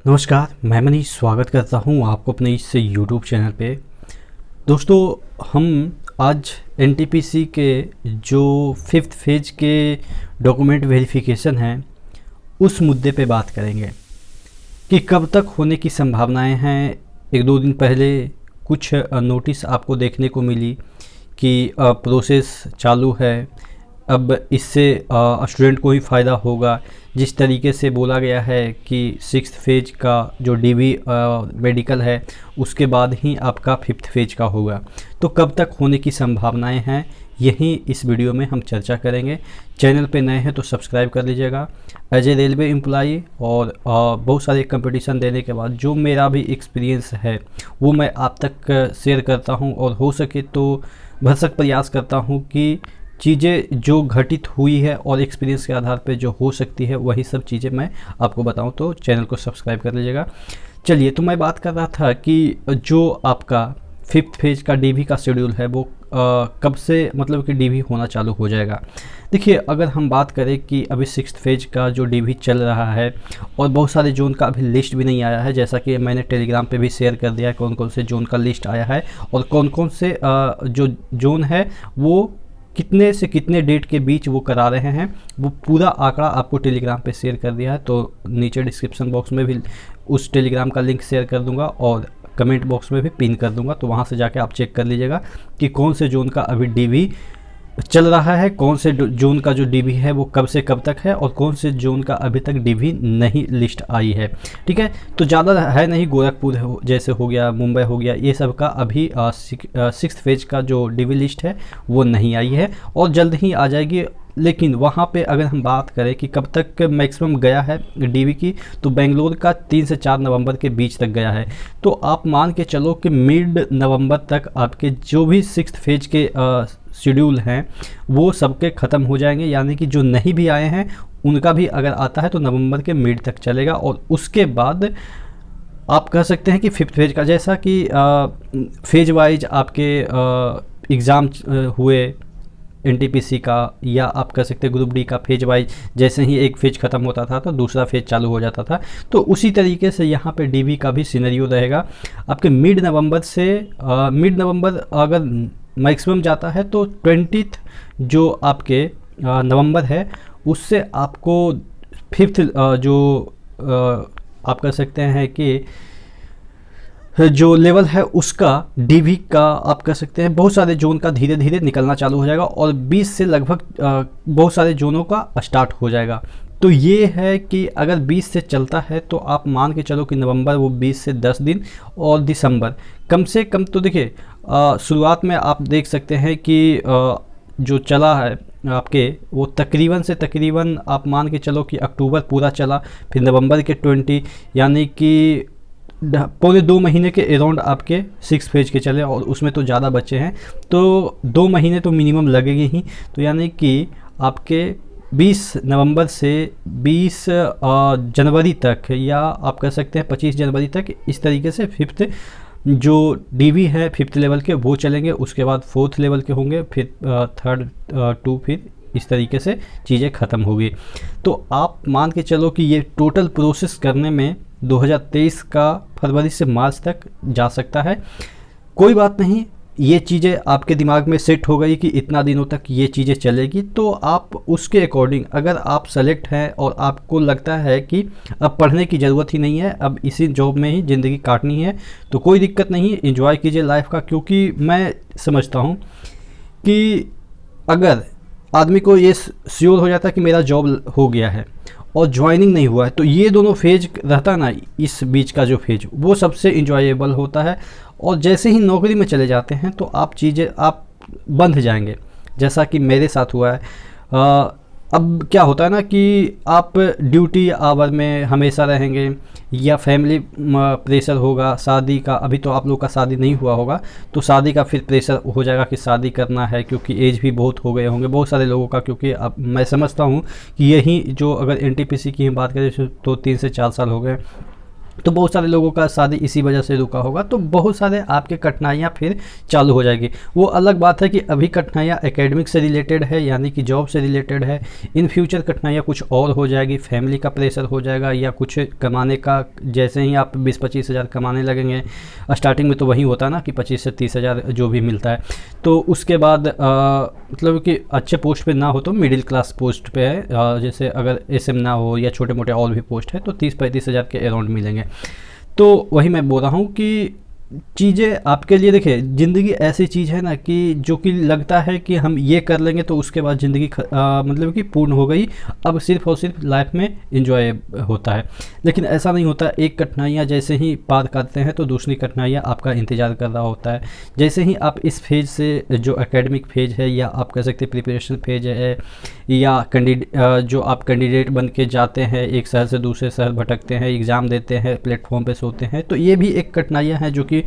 नमस्कार, मैं मनीष स्वागत करता हूं आपको अपने इस यूट्यूब चैनल पे। दोस्तों, हम आज एनटीपीसी के जो 5th फेज के डॉक्यूमेंट वेरिफिकेशन हैं उस मुद्दे पे बात करेंगे कि कब तक होने की संभावनाएं हैं। एक दो दिन पहले कुछ नोटिस आपको देखने को मिली कि प्रोसेस चालू है। अब इससे स्टूडेंट को ही फ़ायदा होगा। जिस तरीके से बोला गया है कि 6th फेज का जो डीवी मेडिकल है उसके बाद ही आपका 5th फेज का होगा। तो कब तक होने की संभावनाएं हैं, यही इस वीडियो में हम चर्चा करेंगे। चैनल पे नए हैं तो सब्सक्राइब कर लीजिएगा। एज ए रेलवे एम्प्लॉई और बहुत सारे कंपटीशन देने के बाद जो मेरा भी एक्सपीरियंस है वो मैं आप तक शेयर करता हूं और हो सके तो भरसक प्रयास करता हूं कि चीज़ें जो घटित हुई है और एक्सपीरियंस के आधार पे जो हो सकती है वही सब चीज़ें मैं आपको बताऊं। तो चैनल को सब्सक्राइब कर लीजिएगा। चलिए, तो मैं बात कर रहा था कि जो आपका 5th फेज का डीवी का शेड्यूल है वो कब से मतलब कि डीवी होना चालू हो जाएगा। देखिए, अगर हम बात करें कि अभी 6th फेज का जो डीवी चल रहा है और बहुत सारे जोन का अभी लिस्ट भी नहीं आया है, जैसा कि मैंने टेलीग्राम पे भी शेयर कर दिया है कौन कौन से जोन का लिस्ट आया है और कौन कौन से जो जोन है वो कितने से कितने डेट के बीच वो करा रहे हैं, वो पूरा आंकड़ा आपको टेलीग्राम पे शेयर कर दिया है। तो नीचे डिस्क्रिप्शन बॉक्स में भी उस टेलीग्राम का लिंक शेयर कर दूंगा और कमेंट बॉक्स में भी पिन कर दूंगा, तो वहाँ से जाके आप चेक कर लीजिएगा कि कौन से जोन का अभी डीवी चल रहा है, कौन से जोन का जो डीवी है वो कब से कब तक है और कौन से जोन का अभी तक डीवी नहीं लिस्ट आई है। ठीक है, तो ज़्यादा है नहीं, गोरखपुर जैसे हो गया, मुंबई हो गया, ये सब का अभी 6th फेज का जो डीवी लिस्ट है वो नहीं आई है और जल्द ही आ जाएगी। लेकिन वहाँ पे अगर हम बात करें कि कब तक मैक्सिमम गया है डीवी की, तो बेंगलोर का 3 से 4 नवंबर के बीच तक गया है। तो आप मान के चलो कि मिड नवंबर तक आपके जो भी 6th फेज के शेड्यूल हैं वो सबके ख़त्म हो जाएंगे, यानी कि जो नहीं भी आए हैं उनका भी अगर आता है तो नवंबर के मिड तक चलेगा। और उसके बाद आप कह सकते हैं कि 5th फेज का, जैसा कि फेज वाइज आपके एग्ज़ाम हुए एनटीपीसी का, या आप कह सकते हैं ग्रुप डी का फेज वाइज, जैसे ही एक फेज ख़त्म होता था तो दूसरा फेज चालू हो जाता था। तो उसी तरीके से यहाँ पे डीवी का भी सिनेरियो रहेगा। आपके मिड नवंबर से मिड नवंबर अगर मैक्सिमम जाता है तो 20th जो आपके नवंबर है उससे आपको 5th जो आप कह सकते हैं कि जो लेवल है उसका डीवी का आप कह सकते हैं बहुत सारे जोन का धीरे धीरे निकलना चालू हो जाएगा और 20 से लगभग बहुत सारे जोनों का स्टार्ट हो जाएगा। तो ये है कि अगर 20 से चलता है तो आप मान के चलो कि नवंबर वो 20 से 10 दिन और दिसंबर कम से कम। तो देखिए, शुरुआत में आप देख सकते हैं कि जो चला है आपके वो तकरीबन से तकरीबन आप मान के चलो कि अक्टूबर पूरा चला, फिर नवंबर के 20 यानी कि पौने 2 महीने के अराउंड आपके 6th फेज के चले और उसमें तो ज़्यादा बच्चे हैं तो 2 महीने तो मिनिमम लगेंगे ही। तो यानी कि आपके 20 नवंबर से 20 जनवरी तक, या आप कह सकते हैं 25 जनवरी तक, इस तरीके से 5th जो डीवी है 5th लेवल के वो चलेंगे। उसके बाद 4th लेवल के होंगे, फिर 3rd 2, फिर इस तरीके से चीज़ें ख़त्म होगी। तो आप मान के चलो कि ये टोटल प्रोसेस करने में 2023 का फरवरी से मार्च तक जा सकता है। कोई बात नहीं, ये चीज़ें आपके दिमाग में सेट हो गई कि इतना दिनों तक ये चीज़ें चलेगी, तो आप उसके अकॉर्डिंग अगर आप सेलेक्ट हैं और आपको लगता है कि अब पढ़ने की ज़रूरत ही नहीं है, अब इसी जॉब में ही ज़िंदगी काटनी है, तो कोई दिक्कत नहीं, एंजॉय कीजिए लाइफ का। क्योंकि मैं समझता हूँ कि अगर आदमी को ये श्योर हो जाता है कि मेरा जॉब हो गया है और ज्वाइनिंग नहीं हुआ है, तो ये दोनों फेज रहता ना, इस बीच का जो फेज वो सबसे इंजॉयबल होता है। और जैसे ही नौकरी में चले जाते हैं तो आप चीज़ें आप बंध जाएंगे, जैसा कि मेरे साथ हुआ है। अब क्या होता है ना कि आप ड्यूटी आवर में हमेशा रहेंगे या फैमिली प्रेशर होगा, शादी का, अभी तो आप लोग का शादी नहीं हुआ होगा तो शादी का फिर प्रेशर हो जाएगा कि शादी करना है, क्योंकि एज भी बहुत हो गए होंगे बहुत सारे लोगों का। क्योंकि अब मैं समझता हूँ कि यही जो अगर एनटीपीसी की बात करें तो 3 से 4 साल हो गए, तो बहुत सारे लोगों का शादी इसी वजह से रुका होगा। तो बहुत सारे आपके कठिनाइयाँ फिर चालू हो जाएगी। वो अलग बात है कि अभी कठिनाइयाँ एकेडमिक से रिलेटेड है, यानी कि जॉब से रिलेटेड है। इन फ्यूचर कठिनाइयाँ कुछ और हो जाएगी, फैमिली का प्रेशर हो जाएगा या कुछ कमाने का। जैसे ही आप 20-25 हज़ार कमाने लगेंगे, स्टार्टिंग में तो वही होता है ना कि 25 से 30 हज़ार जो भी मिलता है, तो उसके बाद मतलब कि अच्छे पोस्ट पे ना हो तो मिडिल क्लास पोस्ट पे है, जैसे अगर एसएम ना हो या छोटे मोटे और भी पोस्ट है तो 30-35 हज़ार के अराउंड मिलेंगे। तो वही मैं बोल रहा हूँ कि चीज़ें आपके लिए, देखिए ज़िंदगी ऐसी चीज़ है ना कि जो कि लगता है कि हम ये कर लेंगे तो उसके बाद ज़िंदगी मतलब कि पूर्ण हो गई, अब सिर्फ और सिर्फ लाइफ में एंजॉय होता है। लेकिन ऐसा नहीं होता। एक कठिनाइयाँ जैसे ही पार करते हैं तो दूसरी कठिनाइयाँ आपका इंतज़ार कर रहा होता है। जैसे ही आप इस फेज़ से, जो एकेडमिक फेज है या आप कह सकते हैं प्रिपरेशन फेज है, या जो आप कैंडिडेट बन के जाते हैं, एक शहर से दूसरे शहर भटकते हैं, एग्ज़ाम देते हैं, प्लेटफॉर्म पे सोते हैं, तो ये भी एक कठिनाइयाँ हैं जो कि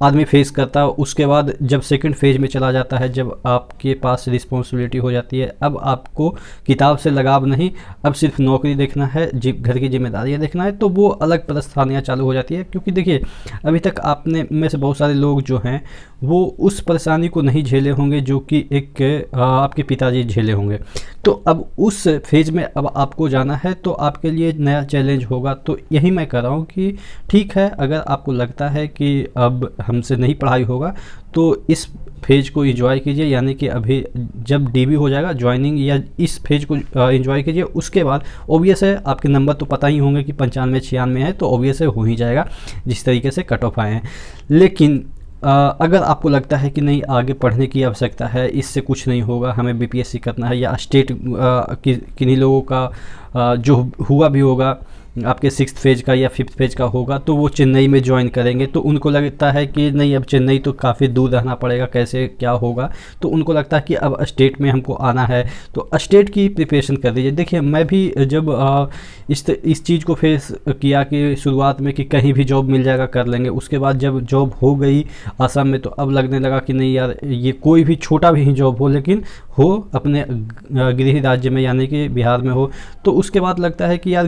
आदमी फेस करता है। उसके बाद जब सेकंड फेज में चला जाता है, जब आपके पास रिस्पॉन्सिबिलिटी हो जाती है, अब आपको किताब से लगाव नहीं, अब सिर्फ नौकरी देखना है, घर की जिम्मेदारियाँ देखना है, तो वो अलग परेशानियाँ चालू हो जाती है। क्योंकि देखिए अभी तक आपने में से बहुत सारे लोग जो हैं वो उस परेशानी को नहीं झेले होंगे जो कि एक आपके पिताजी झेले होंगे। तो अब उस फेज में अब आपको जाना है तो आपके लिए नया चैलेंज होगा। तो यही मैं कह रहा हूँ कि ठीक है, अगर आपको लगता है कि अब हमसे नहीं पढ़ाई होगा तो इस फेज को एंजॉय कीजिए, यानी कि अभी जब डीबी हो जाएगा ज्वाइनिंग, या इस फेज को एंजॉय कीजिए। उसके बाद ऑब्वियस है आपके नंबर तो पता ही होंगे कि 95-96 है, तो ऑब्वियस है हो ही जाएगा जिस तरीके से कट ऑफ आए हैं। लेकिन अगर आपको लगता है कि नहीं आगे पढ़ने की आवश्यकता है, इससे कुछ नहीं होगा, हमें बीपीएससी करना है, या स्टेट किन्हीं लोगों का जो हुआ भी होगा आपके 6th फेज का या 5th फेज का होगा, तो वो चेन्नई में ज्वाइन करेंगे, तो उनको लगता है कि नहीं अब चेन्नई तो काफ़ी दूर रहना पड़ेगा, कैसे क्या होगा, तो उनको लगता है कि अब स्टेट में हमको आना है, तो स्टेट की प्रिपरेशन कर दीजिए। देखिए मैं भी जब इस चीज़ को फेस किया कि शुरुआत में कि कहीं भी जॉब मिल जाएगा कर लेंगे, उसके बाद जब जॉब हो गई आसाम में तो अब लगने लगा कि नहीं यार, ये कोई भी छोटा भी जॉब हो लेकिन हो अपने गृह राज्य में, यानी कि बिहार में हो। तो उसके बाद लगता है कि यार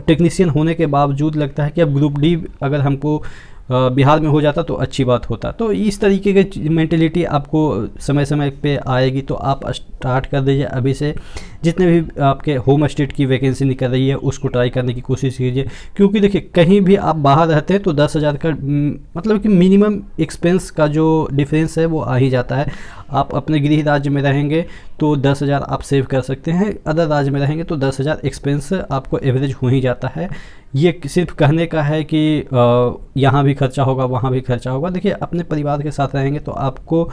टेक्नीशियन होने के बावजूद लगता है कि अब ग्रुप डी अगर हमको बिहार में हो जाता तो अच्छी बात होता। तो इस तरीके की मेंटेलिटी आपको समय समय पे आएगी, तो आप स्टार्ट कर दीजिए अभी से। जितने भी आपके होम स्टेट की वैकेंसी निकल रही है उसको ट्राई करने की कोशिश कीजिए, क्योंकि देखिए कहीं भी आप बाहर रहते हैं तो 10,000 का मतलब कि मिनिमम एक्सपेंस का जो डिफरेंस है वो आ ही जाता है। आप अपने गृह राज्य में रहेंगे तो 10,000 आप सेव कर सकते हैं, अदर राज्य में रहेंगे तो 10,000 एक्सपेंस आपको एवरेज हो ही जाता है। ये सिर्फ कहने का है कि यहाँ भी खर्चा होगा वहाँ भी खर्चा होगा। देखिए अपने परिवार के साथ रहेंगे तो आपको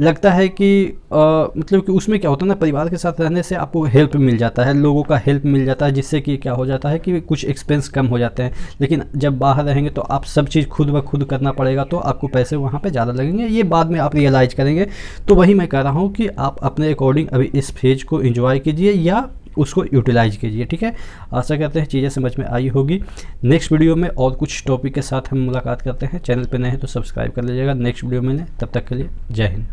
लगता है कि मतलब कि उसमें क्या होता है ना, परिवार के साथ रहने से आपको हेल्प मिल जाता है, लोगों का हेल्प मिल जाता है, जिससे कि क्या हो जाता है कि कुछ एक्सपेंस कम हो जाते हैं। लेकिन जब बाहर रहेंगे तो आप सब चीज़ खुद ब खुद करना पड़ेगा, तो आपको पैसे वहाँ पे ज़्यादा लगेंगे, ये बाद में आप रियलाइज़ करेंगे। तो वही मैं कह रहा हूँ कि आप अपने अकॉर्डिंग अभी इस फेज को एंजॉय कीजिए या उसको यूटिलाइज कीजिए। ठीक है, आशा करते हैं चीज़ें समझ में आई होगी। नेक्स्ट वीडियो में और कुछ टॉपिक के साथ हम मुलाकात करते हैं। चैनल पे नए हैं तो सब्सक्राइब कर लीजिएगा। नेक्स्ट वीडियो में तब तक के लिए जय हिंद।